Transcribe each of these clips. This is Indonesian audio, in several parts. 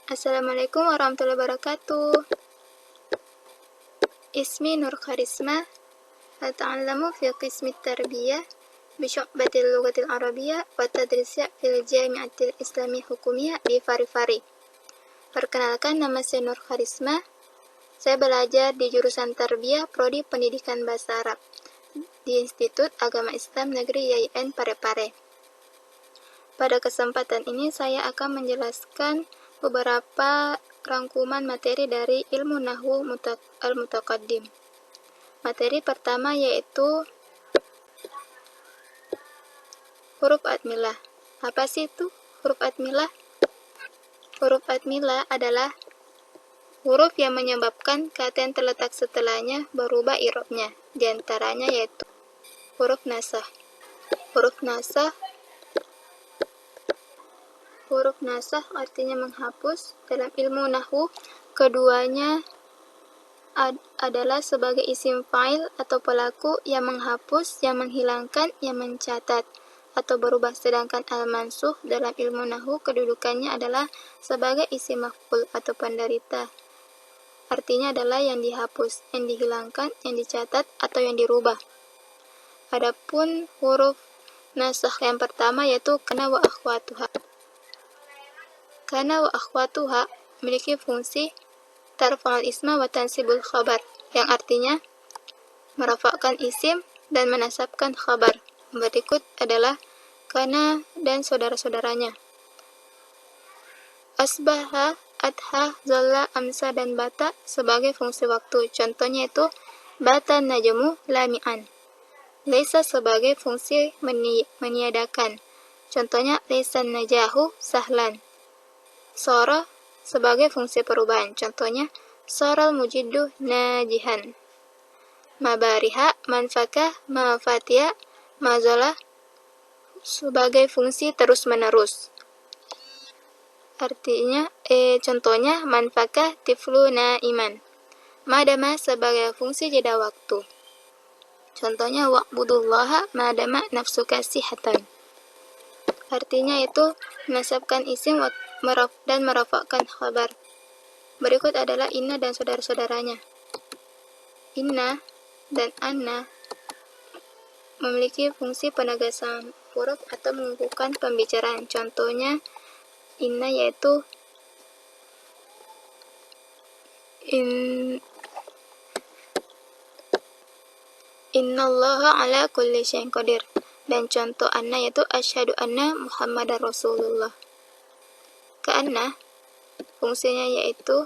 Assalamualaikum warahmatullahi wabarakatuh. Ismi Nur Karisma, ata'allamu fi qismi tarbiyah bisyu'batil lughatil arabiyyah wa tadrisya fil jami'atil islami hukumiyah di Fari-Fari. Perkenalkan, nama saya Nur Karisma. Saya belajar di jurusan Tarbiyah Prodi Pendidikan Bahasa Arab di Institut Agama Islam Negeri YIN Pare-Pare. Pada kesempatan ini saya akan menjelaskan beberapa rangkuman materi dari ilmu nahwu al-mutaqaddim. Materi pertama yaitu huruf admilah. Apa sih itu huruf admilah? Huruf admilah adalah huruf yang menyebabkan kata yang terletak setelahnya berubah i'rabnya. Di antaranya yaitu huruf nasah. Huruf nasah artinya menghapus. Dalam ilmu nahwu, keduanya adalah sebagai isim fa'il atau pelaku yang menghapus, yang menghilangkan, yang mencatat atau berubah. Sedangkan al-mansukh dalam ilmu nahwu kedudukannya adalah sebagai isim maf'ul atau penderita. Artinya adalah yang dihapus, yang dihilangkan, yang dicatat atau yang dirubah. Adapun huruf nasakh yang pertama yaitu kana wa akhwatuha. Kana wa akhwatuha memiliki fungsi tarfa'ul isma wa tansibul khabar, yang artinya merafa'kan isim dan menasabkan khabar. Berikut adalah kana dan saudara-saudaranya. Asbaha, adha, zalla, amsa, dan bata sebagai fungsi waktu. Contohnya itu bata najmu lami'an. Laisa sebagai fungsi meniadakan. Contohnya laisa najahu sahlan. Sora sebagai fungsi perubahan. Contohnya soral mujiddu najihan. Mabariha, manfakah, mafatia, mazola sebagai fungsi terus-menerus. Artinya, contohnya manfakah tiflu naiman. Madama sebagai fungsi jeda waktu. Contohnya wa'budullaha madama nafsuka sihatan. Artinya itu menasabkan isim dan merafakkan khabar. Berikut adalah inna dan saudara-saudaranya. Inna dan anna memiliki fungsi penegasan huruf atau mengukuhkan pembicaraan. Contohnya inna yaitu innallaha ala kulli syai'in qadir. Dan contoh anna yaitu asyhadu anna muhammadar rasulullah. Ka'anna fungsinya yaitu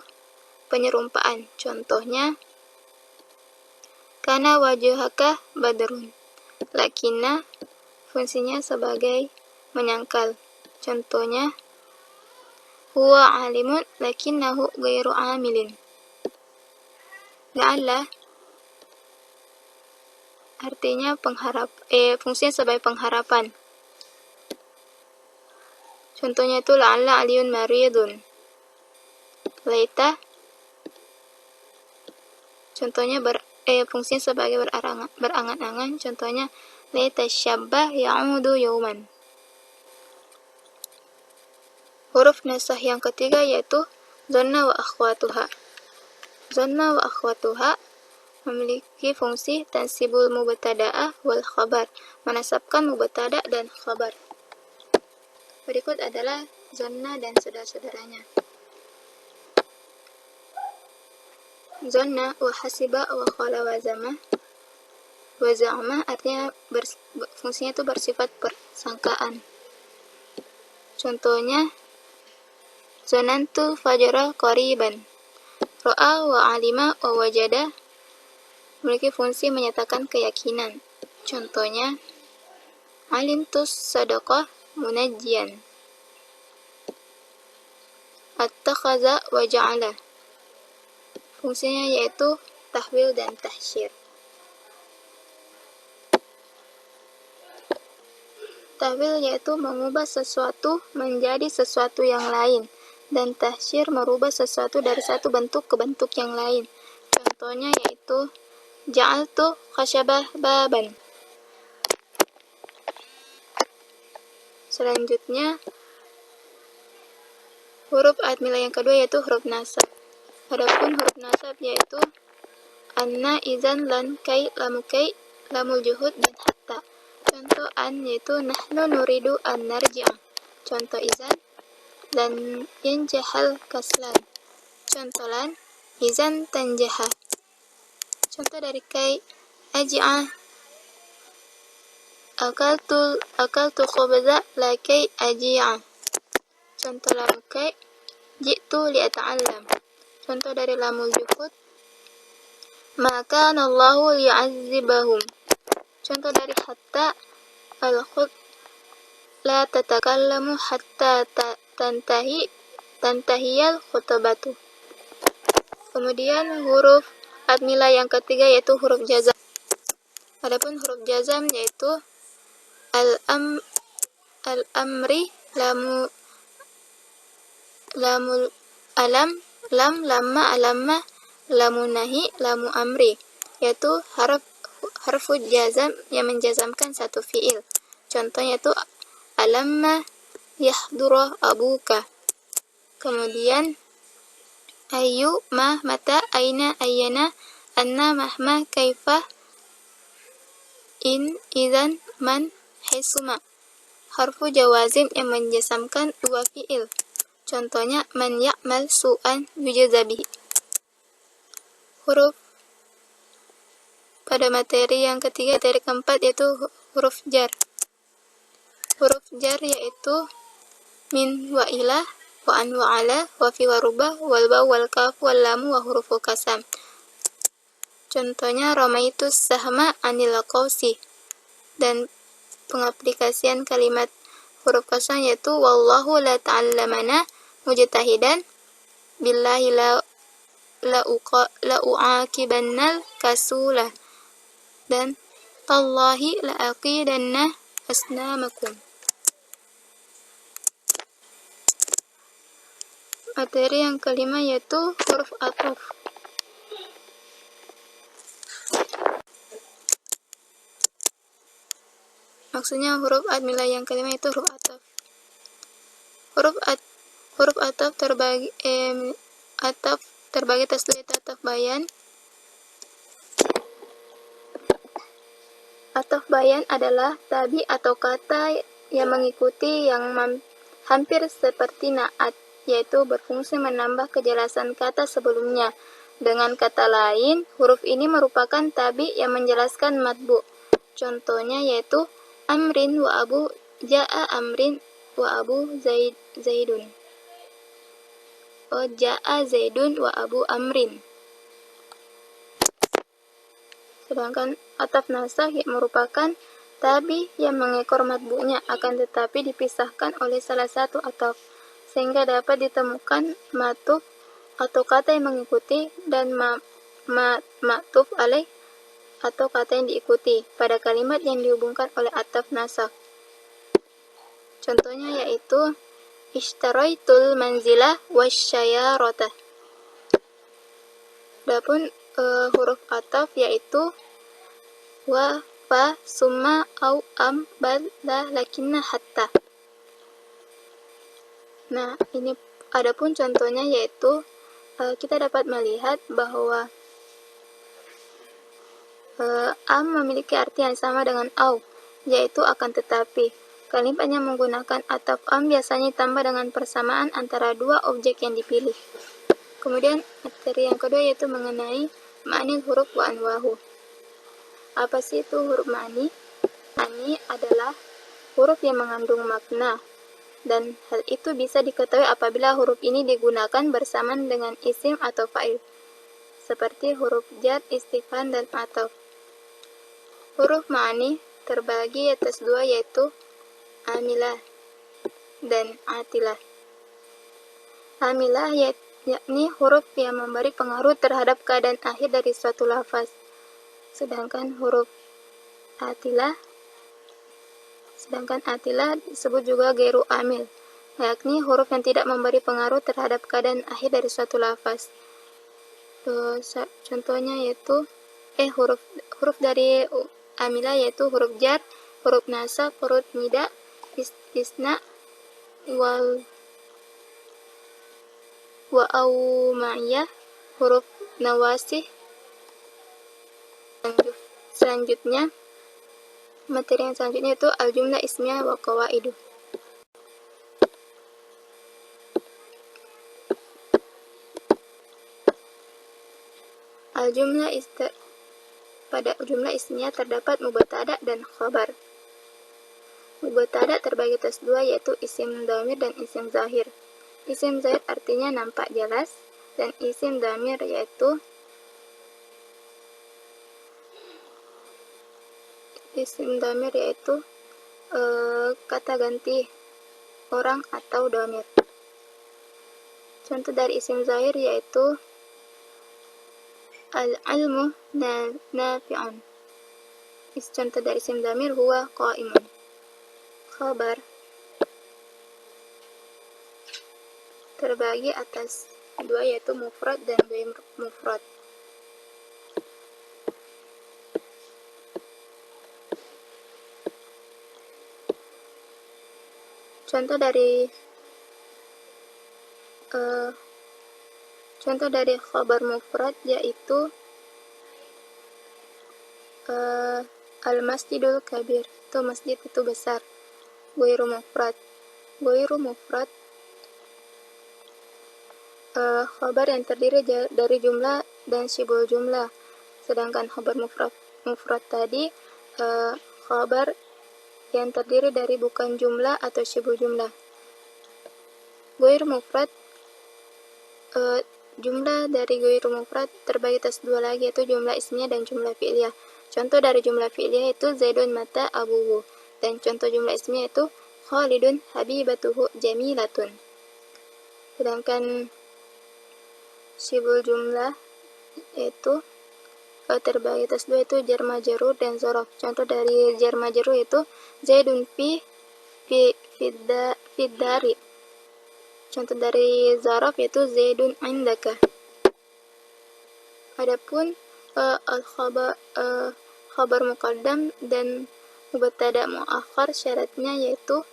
penyerumpaan. Contohnya kana wajhaka badrun. Lakinna fungsinya sebagai menyangkal. Contohnya huwa alimun lakinnahu ghairu amilin. La'alla artinya fungsinya sebagai pengharapan. Contohnya itu la'alla aliyun maridun. Laita contohnya fungsinya sebagai berangan-angan. Contohnya laita syabbah ya'udu yauman. Huruf nasah yang ketiga yaitu dhanna wa akhwatuha. Dhanna wa akhwatuha memiliki fungsi tansibul mubtada'ah wal khabar, menasabkan mubtada' dan khabar. Berikut adalah dhanna dan saudara-saudaranya. Dhanna wa hasiba wa khala wa zama. Wa za'ama artinya fungsinya itu bersifat persangkaan. Contohnya zanantu fajra qariban. Ra'a wa alima wa wajada memiliki fungsi menyatakan keyakinan. Contohnya alimtus sadaqah munajjian. Attakhaza wa ja'ala fungsinya yaitu tahwil dan tahsyir. Tahwil yaitu mengubah sesuatu menjadi sesuatu yang lain, dan tahsyir merubah sesuatu dari satu bentuk ke bentuk yang lain. Contohnya yaitu ja'altu khasyabah baban. Selanjutnya Huruf admilah yang kedua yaitu huruf nasab. Adapun huruf nasab yaitu anna, izan, lan, kai, lamukai, lamul juhud, dan hatta. Contoh an yaitu nahnu nuridu an narji'a. Contoh izan lan yanjahal kaslan. Contoh lan izan tanjaha. Contoh dari kai aji'a akaltu khubza la kai aji'a. Contoh lamukai ji'tu li'ata'allam. Contoh dari lamul juhud maka Allahu liyu'adzibahum. Contoh dari hatta al-khut la tatakallamu hatta tantahiyal khutbatu. Kemudian huruf admilah yang ketiga yaitu huruf jazam. Adapun huruf jazam yaitu al-amri, lamul alam, lam, lamma, alamma, lamunahi, lamu amri, yaitu harfu jazam yang menjazamkan satu fiil. Contohnya itu alamma yahdura abuka. Kemudian ayu, ma, mata, aina, ayana, anna, mahma, kaifa, in, idzan, man, haisuma. Harfu jawazim yang menjazamkan dua fiil. Contohnya man ya'mal su'an yujza bihi. Huruf pada materi yang ketiga, materi keempat yaitu huruf jar. Huruf jar yaitu min, wa, ila, wa, an, wa, ala, wa, fi, wa, rubah, wal, ba, wal, kaf, wal, lamu, wa, huruful kasam. Contohnya ramaitus sahma anil qausi. Dan pengaplikasian kalimat huruf kasam yaitu wallahu la ta'allamana mujtahidan billahi la u'aqibannal kasula. Dan tallahi la aqidanna asnamakum. Materi yang kelima yaitu huruf ataf. Maksudnya huruf admilah yang kelima itu huruf ataf. Huruf ataf terbagi atas dua, ataf bayan. Ataf bayan adalah tabi atau kata yang mengikuti yang hampir seperti naat, yaitu berfungsi menambah kejelasan kata sebelumnya. Dengan kata lain, huruf ini merupakan tabi yang menjelaskan matbu. Contohnya yaitu amrin wa abu, ja'a amrin wa abu zaidun. Ja'a zaidun wa abu amrin. Sedangkan ataf nasakh yang merupakan tabi yang mengekor matbu'nya, akan tetapi dipisahkan oleh salah satu ataf, sehingga dapat ditemukan matuf atau kata yang mengikuti dan ma'tuf alaih atau kata yang diikuti pada kalimat yang dihubungkan oleh ataf nasakh. Contohnya yaitu ishtaraitul manzilah wasyayarata. Adapun huruf ataf yaitu wa, fa, summa, au, am, bal, la, lakinna, hatta. Nah, ini adapun contohnya yaitu kita dapat melihat bahwa am memiliki arti yang sama dengan au, yaitu akan tetapi. Kalimat yang menggunakan ataf am biasanya ditambah dengan persamaan antara dua objek yang dipilih. Kemudian materi yang kedua yaitu mengenai ma'ani huruf wa anwahu. Apa sih itu huruf ma'ani? Ma'ani adalah huruf yang mengandung makna, dan hal itu bisa diketahui apabila huruf ini digunakan bersamaan dengan isim atau fa'il, seperti huruf jar, istifham, dan ataf. Huruf ma'ani terbagi atas dua yaitu amilah dan atilah. Amilah yakni huruf yang memberi pengaruh terhadap keadaan akhir dari suatu lafaz. Sedangkan atilah disebut juga ghairu amil, yakni huruf yang tidak memberi pengaruh terhadap keadaan akhir dari suatu lafaz. Contohnya yaitu huruf dari amilah yaitu huruf jar, huruf nasab, huruf nida, istisna, wa au ma'iyah, huruf nawasih. Selanjutnya, materi yang selanjutnya itu al-jumlah ismiyah wa qawaidu. Pada jumlah ismiyah terdapat mubtada dan khabar. Mubtada terbagi atas dua, yaitu isim dhamir dan isim zahir. Isim zahir artinya nampak jelas, dan isim dhamir yaitu kata ganti orang atau dhamir. Contoh dari isim zahir yaitu al-ilmu nafi'un. Contoh dari isim dhamir huwa qa'imun. Khabar terbagi atas dua, yaitu mufrad dan ghair mufrad. Contoh dari khabar mufrad yaitu al-masjidul kabir, itu masjid itu besar. Ghairu mufrad khabar yang terdiri dari jumlah dan syibul jumlah. Sedangkan khabar mufrad tadi khabar yang terdiri dari bukan jumlah atau syibul jumlah. Ghairu mufrad, jumlah dari ghairu mufrad terbagi atas dua lagi, yaitu jumlah ismiyah dan jumlah fi'liyah. Contoh dari jumlah fi'liyah itu Zaidun mata abuhu, dan contoh jumlah ismiyah itu Khalidun habibatuhu jamilatun. Sedangkan syibul jumlah yaitu terbagi atas dua, itu jar majrur dan dzaraf. Contoh dari jar majrur itu Zaidun fi dari. Contoh dari dzaraf yaitu Zaidun indaka. Adapun khabar muqaddam dan mubtada muakhar, syaratnya yaitu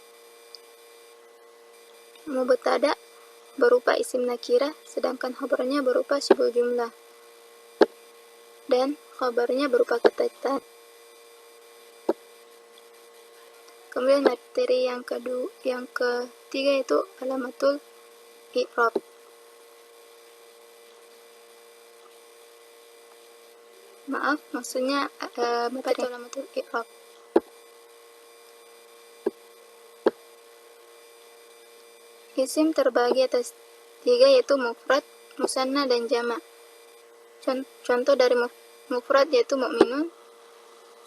mubtada berupa isim nakirah, sedangkan khabarnya berupa syibul jumlah, dan khabarnya berupa kata ta. Kemudian materi yang ketiga itu alamatul i'rab. Maksudnya materi alamatul i'rab. Isim terbagi atas tiga, yaitu mufrad, musanna, dan jamak. Contoh dari mufrad yaitu mu'minun.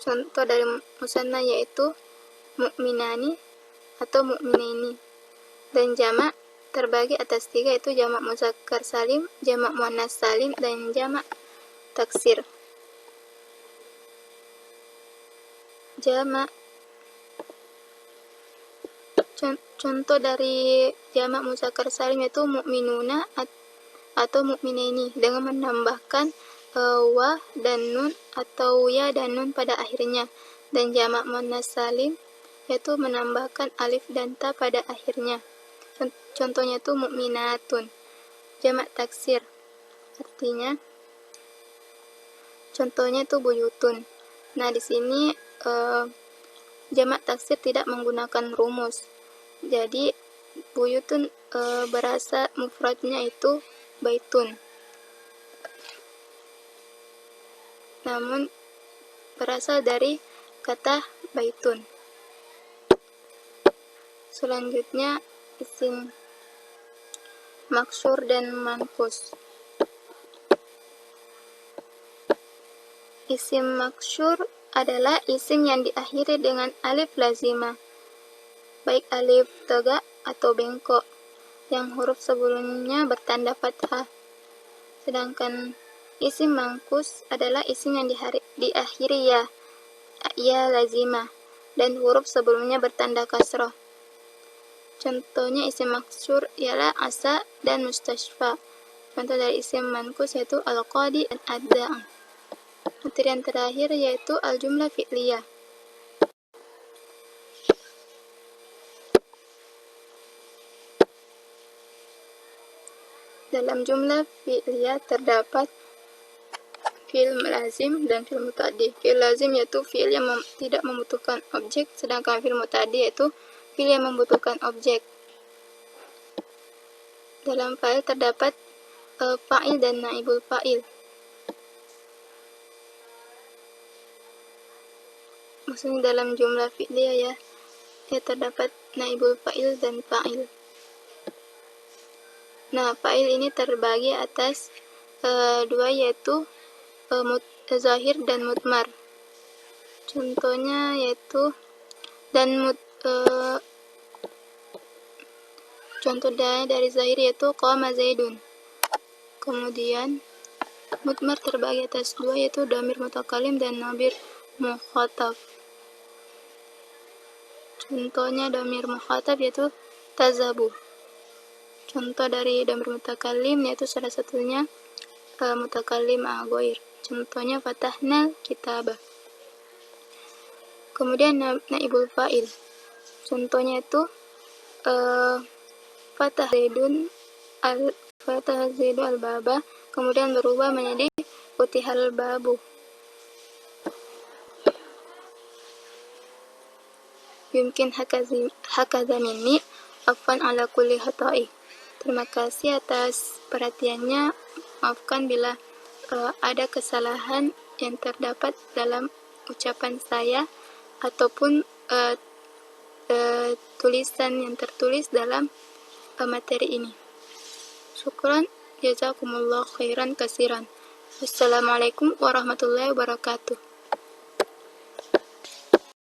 Contoh dari musanna yaitu mu'minani atau mu'minaini. Dan jamak terbagi atas tiga, yaitu jamak muzakkar salim, jamak muannas salim, dan jamak taksir. Jamak, contoh dari jamak muzakkar salim yaitu mu'minuna atau mu'minaini dengan menambahkan wa dan nun atau ya dan nun pada akhirnya. Dan jamak muannas salim yaitu menambahkan alif dan ta pada akhirnya. Contohnya itu mu'minatun. Jamak taksir artinya, contohnya itu buyutun. Nah, di sini jamak taksir tidak menggunakan rumus. Jadi buyutun berasa mufradnya itu baitun, namun berasal dari kata baitun. Selanjutnya isim maksur dan manqus. Isim maksur adalah isim yang diakhiri dengan alif lazimah, baik alif tegak atau bengkok, yang huruf sebelumnya bertanda fathah. Sedangkan isim manqus adalah isim yang diakhiri ya lazimah, dan huruf sebelumnya bertanda kasrah. Contohnya isim maksur ialah asa dan mustashfa. Contoh dari isim manqus yaitu al-qadi dan ad-da'i. Materi yang terakhir yaitu al-jumlah fi'liyah. Dalam jumlah fi'liyah terdapat fi'il lazim dan fi'il muta'addi. Fi'il lazim yaitu fi'il yang tidak membutuhkan objek, sedangkan fi'il muta'addi yaitu fi'il yang membutuhkan objek. Dalam fa'il terdapat fa'il dan naibul fa'il. Maksudnya dalam jumlah fi'liyah ya terdapat naibul fa'il dan fa'il. Nah, fa'il ini terbagi atas dua, yaitu zahir dan mudmar. Contohnya yaitu contoh dari zahir yaitu qama zaidun. Kemudian mudmar terbagi atas dua, yaitu dhamir mutakalim dan dhamir mukhatab. Contohnya dhamir mukhatab yaitu tazabu. Contoh dari dhamir mutakalim yaitu salah satunya mutakalim aghoir. Contohnya fatahna kitabah. Kemudian naibul fa'il. Contohnya itu fatah zaidu al-baba, kemudian berubah menjadi futihal babu. Yumkin hakaza minni afwan ala kulli khata'i. Terima kasih atas perhatiannya. Maafkan bila ada kesalahan yang terdapat dalam ucapan saya ataupun tulisan yang tertulis dalam materi ini. Syukran, jazakumullah khairan kasiran. Wassalamualaikum warahmatullahi wabarakatuh.